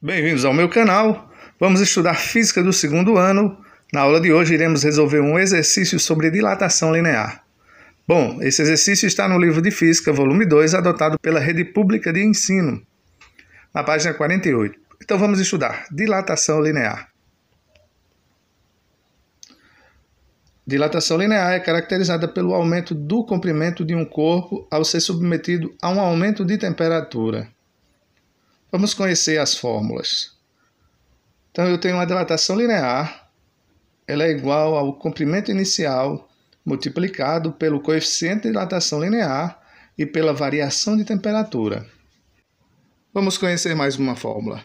Bem-vindos ao meu canal. Vamos estudar Física do segundo ano. Na aula de hoje iremos resolver um exercício sobre dilatação linear. Bom, esse exercício está no livro de Física, volume 2, adotado pela Rede Pública de Ensino, na página 48. Então vamos estudar dilatação linear. Dilatação linear é caracterizada pelo aumento do comprimento de um corpo ao ser submetido a um aumento de temperatura. Vamos conhecer as fórmulas. Então, eu tenho uma dilatação linear, ela é igual ao comprimento inicial multiplicado pelo coeficiente de dilatação linear e pela variação de temperatura. Vamos conhecer mais uma fórmula.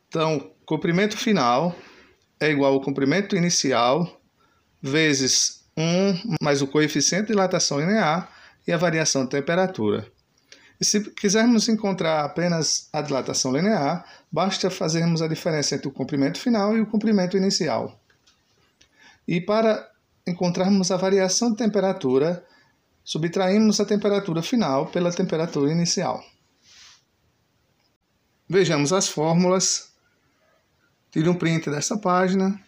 Então, comprimento final é igual ao comprimento inicial vezes 1 mais o coeficiente de dilatação linear e a variação de temperatura. E se quisermos encontrar apenas a dilatação linear, basta fazermos a diferença entre o comprimento final e o comprimento inicial. E para encontrarmos a variação de temperatura, subtraímos a temperatura final pela temperatura inicial. Vejamos as fórmulas. Tire um print dessa página.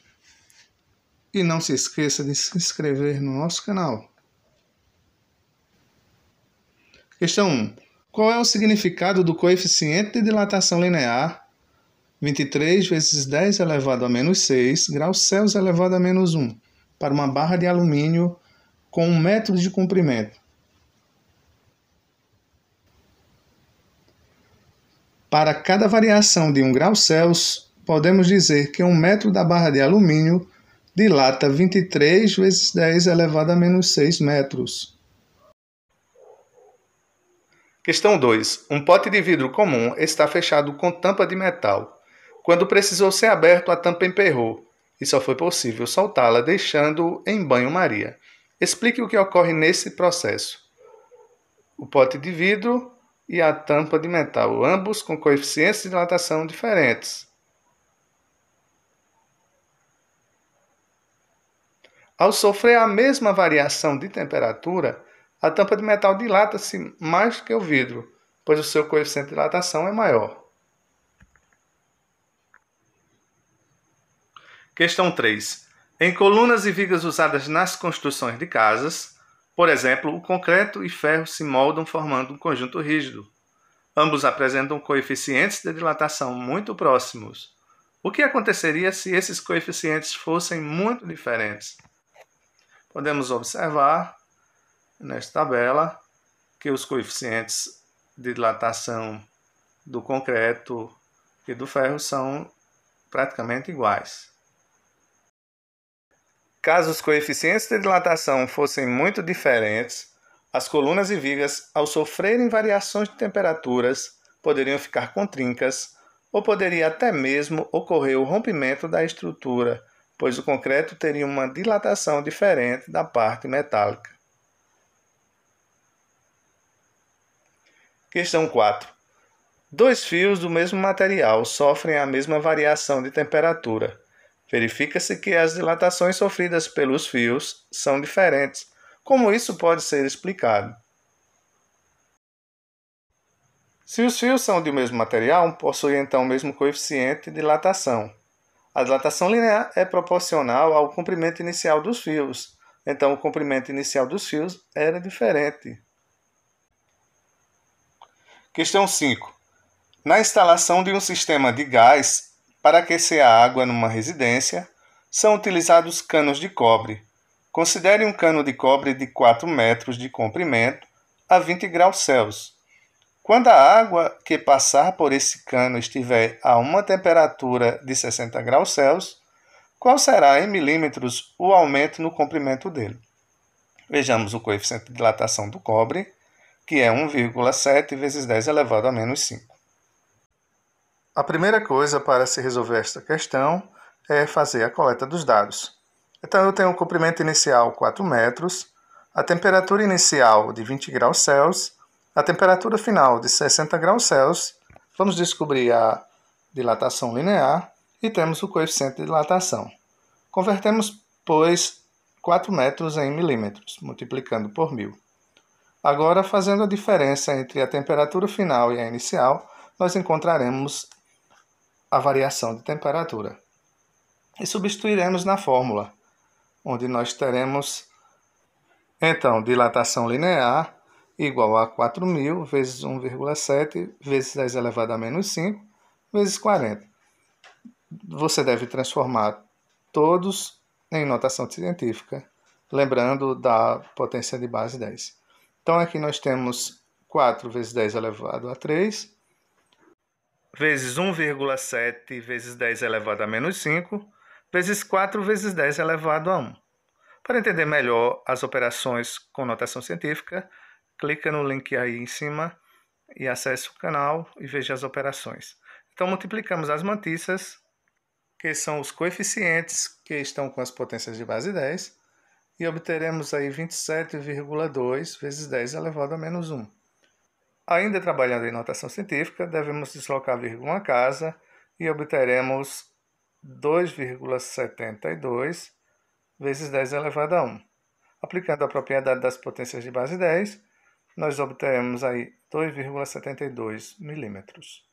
E não se esqueça de se inscrever no nosso canal. Questão 1. Qual é o significado do coeficiente de dilatação linear 23 vezes 10 elevado a menos 6 graus Celsius elevado a menos 1 para uma barra de alumínio com 1 metro de comprimento? Para cada variação de 1 grau Celsius, podemos dizer que 1 metro da barra de alumínio dilata 23 vezes 10 elevado a menos 6 metros. Questão 2. Um pote de vidro comum está fechado com tampa de metal. Quando precisou ser aberto, a tampa emperrou e só foi possível soltá-la deixando-o em banho-maria. Explique o que ocorre nesse processo. O pote de vidro e a tampa de metal, ambos com coeficientes de dilatação diferentes. Ao sofrer a mesma variação de temperatura, a tampa de metal dilata-se mais do que o vidro, pois o seu coeficiente de dilatação é maior. Questão 3. Em colunas e vigas usadas nas construções de casas, por exemplo, o concreto e ferro se moldam formando um conjunto rígido. Ambos apresentam coeficientes de dilatação muito próximos. O que aconteceria se esses coeficientes fossem muito diferentes? Podemos observar nesta tabela que os coeficientes de dilatação do concreto e do ferro são praticamente iguais. Caso os coeficientes de dilatação fossem muito diferentes, as colunas e vigas, ao sofrerem variações de temperaturas, poderiam ficar com trincas ou poderia até mesmo ocorrer o rompimento da estrutura, pois o concreto teria uma dilatação diferente da parte metálica. Questão 4. Dois fios do mesmo material sofrem a mesma variação de temperatura. Verifica-se que as dilatações sofridas pelos fios são diferentes. Como isso pode ser explicado? Se os fios são do mesmo material, possuem então o mesmo coeficiente de dilatação. A dilatação linear é proporcional ao comprimento inicial dos fios. Então, o comprimento inicial dos fios era diferente. Questão 5. Na instalação de um sistema de gás para aquecer a água numa residência, são utilizados canos de cobre. Considere um cano de cobre de 4 metros de comprimento a 20 graus Celsius. Quando a água que passar por esse cano estiver a uma temperatura de 60 graus Celsius, qual será em milímetros o aumento no comprimento dele? Vejamos o coeficiente de dilatação do cobre, que é 1,7 vezes 10 elevado a menos 5. A primeira coisa para se resolver esta questão é fazer a coleta dos dados. Então, eu tenho o comprimento inicial 4 metros, a temperatura inicial de 20 graus Celsius, a temperatura final de 60 graus Celsius. Vamos descobrir a dilatação linear e temos o coeficiente de dilatação. Convertemos, pois, 4 metros em milímetros, multiplicando por 1000. Agora, fazendo a diferença entre a temperatura final e a inicial, nós encontraremos a variação de temperatura. E substituiremos na fórmula, onde nós teremos, então, dilatação linear igual a 4.000 vezes 1,7 vezes 10 elevado a menos 5 vezes 40. Você deve transformar todos em notação científica, lembrando da potência de base 10. Então aqui nós temos 4 vezes 10 elevado a 3, vezes 1,7 vezes 10 elevado a menos 5, vezes 4 vezes 10 elevado a 1. Para entender melhor as operações com notação científica, clica no link aí em cima e acesse o canal e veja as operações. Então multiplicamos as mantissas, que são os coeficientes que estão com as potências de base 10, e obteremos aí 27,2 vezes 10 elevado a menos 1. Ainda trabalhando em notação científica, devemos deslocar a vírgula a casa e obteremos 2,72 vezes 10 elevado a 1. Aplicando a propriedade das potências de base 10, nós obteremos aí 2,72 milímetros.